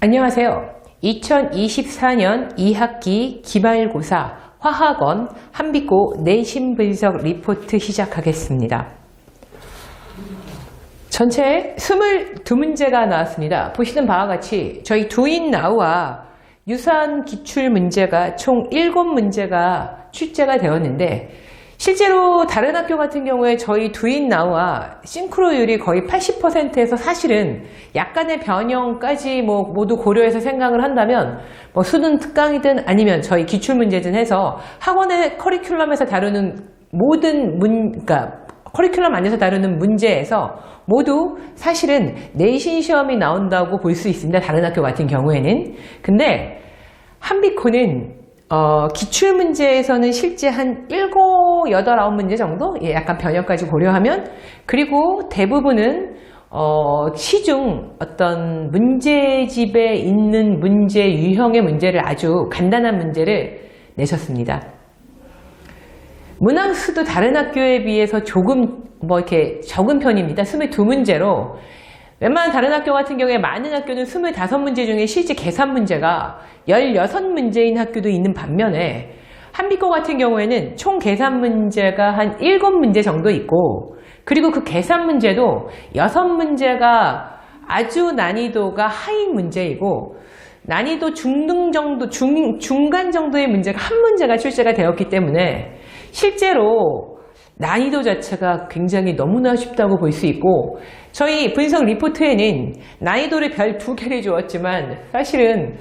안녕하세요. 2024년 2학기 기말고사 화학원 한빛고 내신 분석 리포트 시작하겠습니다. 전체 22문제가 나왔습니다. 보시는 바와 같이 저희 두인나우와 유사한 기출 문제가 총 7문제가 출제가 되었는데, 실제로 다른 학교 같은 경우에 저희 두인나우와 싱크로율이 거의 80%에서 사실은 약간의 변형까지 모두 고려해서 생각을 한다면 수능 특강이든 아니면 저희 기출문제든 해서 학원의 커리큘럼에서 다루는 모든 그러니까 커리큘럼 안에서 다루는 문제에서 모두 사실은 내신 시험이 나온다고 볼 수 있습니다. 다른 학교 같은 경우에는. 근데 한빛고는 기출문제에서는 실제 한 7, 8, 9문제 정도? 약간 변형까지 고려하면, 그리고 대부분은 시중 어떤 문제집에 있는 문제 유형의 문제를 아주 간단한 문제를 내셨습니다. 문항수도 다른 학교에 비해서 조금 이렇게 적은 편입니다. 22문제로. 웬만한 다른 학교 같은 경우에 많은 학교는 25문제 중에 실제 계산 문제가 16문제인 학교도 있는 반면에 한빛고 같은 경우에는 총 계산 문제가 한 7문제 정도 있고, 그리고 그 계산 문제도 6문제가 아주 난이도가 하위 문제이고, 난이도 중등 정도, 중간 정도의 문제가 한 문제가 출제가 되었기 때문에 실제로 난이도 자체가 굉장히 너무나 쉽다고 볼 수 있고, 저희 분석 리포트에는 난이도를 별 2개를 주었지만 사실은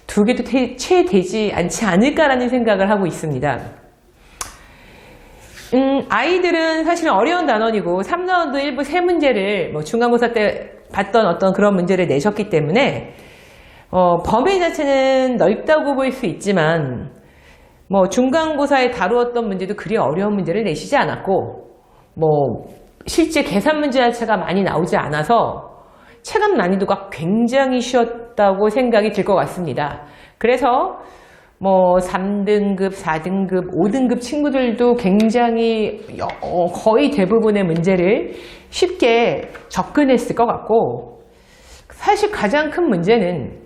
2개도 채 되지 않지 않을까라는 생각을 하고 있습니다. 아이들은 사실은 어려운 단원이고 3라운드 일부 3문제를 중간고사 때 봤던 어떤 그런 문제를 내셨기 때문에 범위 자체는 넓다고 볼 수 있지만 중간고사에 다루었던 문제도 그리 어려운 문제를 내시지 않았고, 실제 계산 문제 자체가 많이 나오지 않아서 체감 난이도가 굉장히 쉬웠다고 생각이 들 것 같습니다. 그래서 3등급, 4등급, 5등급 친구들도 굉장히 거의 대부분의 문제를 쉽게 접근했을 것 같고, 사실 가장 큰 문제는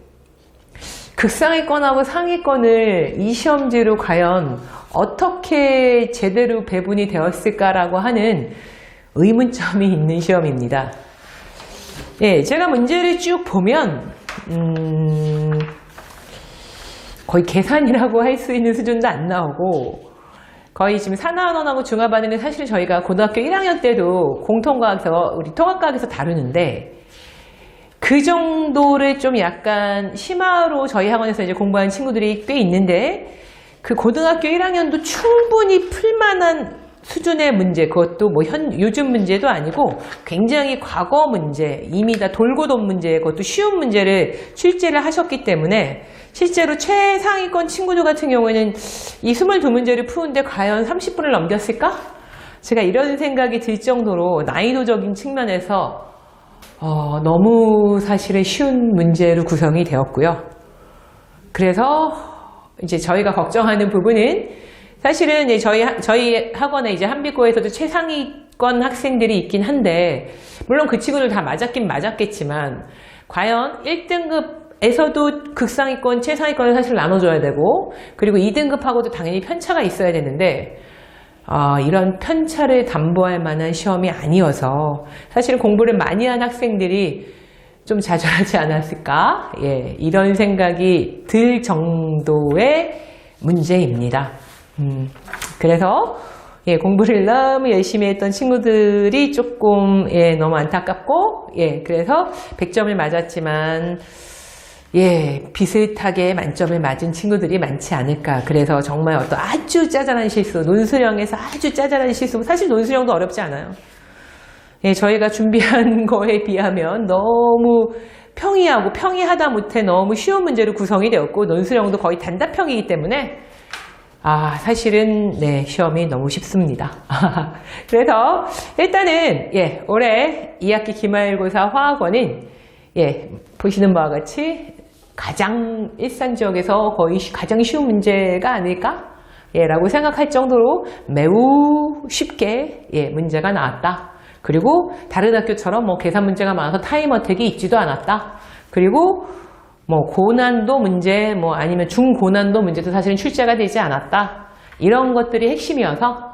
극상위권하고 상위권을 이 시험지로 과연 어떻게 제대로 배분이 되었을까라고 하는 의문점이 있는 시험입니다. 제가 문제를 쭉 보면 거의 계산이라고 할 수 있는 수준도 안 나오고, 거의 지금 산하원하고 중하반에는 사실 저희가 고등학교 1학년 때도 공통과학에서 우리 통합과학에서 다루는데, 그 정도를 좀 약간 심화로 저희 학원에서 이제 공부하는 친구들이 꽤 있는데, 그 고등학교 1학년도 충분히 풀만한 수준의 문제, 그것도 요즘 문제도 아니고 굉장히 과거 문제, 이미 다 돌고 돈 문제, 그것도 쉬운 문제를 출제를 하셨기 때문에 실제로 최상위권 친구들 같은 경우에는 이 22문제를 푸는데 과연 30분을 넘겼을까? 제가 이런 생각이 들 정도로 난이도적인 측면에서 너무 사실은 쉬운 문제로 구성이 되었고요. 그래서 이제 저희가 걱정하는 부분은, 사실은 이제 저희 학원에 이제 한빛고에서도 최상위권 학생들이 있긴 한데, 물론 그 친구들 다 맞았긴 맞았겠지만, 과연 1등급에서도 극상위권, 최상위권을 사실 나눠줘야 되고, 그리고 2등급하고도 당연히 편차가 있어야 되는데, 이런 편차를 담보할 만한 시험이 아니어서 사실 공부를 많이 한 학생들이 좀 좌절하지 않았을까? 이런 생각이 들 정도의 문제입니다. 그래서 공부를 너무 열심히 했던 친구들이 조금 너무 안타깝고, 그래서 100점을 맞았지만 비슷하게 만점을 맞은 친구들이 많지 않을까. 그래서 정말 어떤 아주 짜잘한 실수, 논술형에서 아주 짜잘한 실수, 사실 논술형도 어렵지 않아요. 저희가 준비한 거에 비하면 너무 평이하고 평이하다 못해 너무 쉬운 문제로 구성이 되었고, 논술형도 거의 단답형이기 때문에 사실은 시험이 너무 쉽습니다. 그래서 일단은 올해 2학기 기말고사 화학원은 보시는 바와 같이 가장 일산 지역에서 거의 가장 쉬운 문제가 아닐까? 라고 생각할 정도로 매우 쉽게 문제가 나왔다. 그리고 다른 학교처럼 계산 문제가 많아서 타임 어택이 있지도 않았다. 그리고 뭐 고난도 문제, 뭐 아니면 중고난도 문제도 사실은 출제가 되지 않았다. 이런 것들이 핵심이어서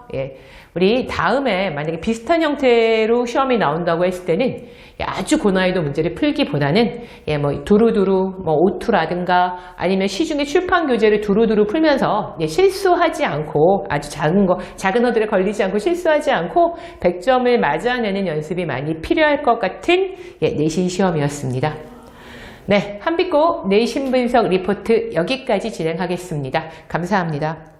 우리 다음에 만약에 비슷한 형태로 시험이 나온다고 했을 때는 아주 고난이도 문제를 풀기보다는 뭐 두루두루 뭐 오투라든가 아니면 시중에 출판 교재를 두루두루 풀면서 실수하지 않고 아주 작은 어들에 걸리지 않고 실수하지 않고 100점을 맞아내는 연습이 많이 필요할 것 같은 내신 시험이었습니다. 네, 한빛고 내신 분석 리포트 여기까지 진행하겠습니다. 감사합니다.